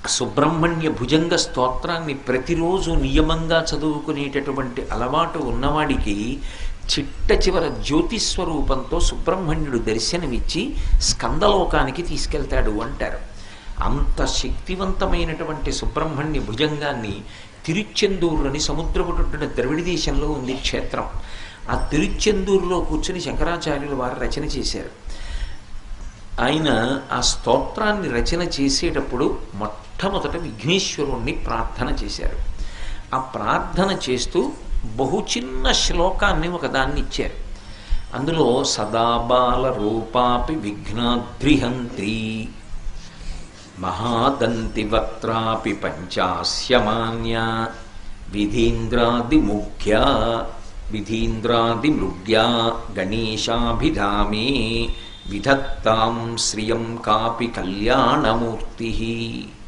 సుబ్రహ్మణ్య భుజంగ స్తోత్రాన్ని ప్రతిరోజు నియమంగా చదువుకునేటటువంటి అలవాటు ఉన్నవాడికి చిట్ట చివర జ్యోతిస్వరూపంతో సుబ్రహ్మణ్యుడు దర్శనమిచ్చి స్కందలోకానికి తీసుకెళ్తాడు అంటారు. అంత శక్తివంతమైనటువంటి సుబ్రహ్మణ్య భుజంగాన్ని తిరుచెందూరుని సముద్రపుటున ద్రవిడ దేశంలో ఉంది క్షేత్రం. ఆ తిరుచెందూరులో కూర్చుని శంకరాచార్యులు వారు రచన చేశారు. ఆయన ఆ స్తోత్రాన్ని రచన చేసేటప్పుడు మొట్టమొదట విఘ్నేశ్వరుణ్ణి ప్రార్థన చేశారు. ఆ ప్రార్థన చేస్తూ బహు చిన్న శ్లోకాన్ని ఒకదాన్ని ఇచ్చారు. అందులో సదాబాల రూపాపి విఘ్నాద్రిహంత్రి మహాదంతి వక్త్రాపి పంచాస్యమాన్య విధీంద్రాదిమృగ్యా గణేశాభిధామే విధత్తాం శ్రియం కాపి కళ్యాణమూర్తి.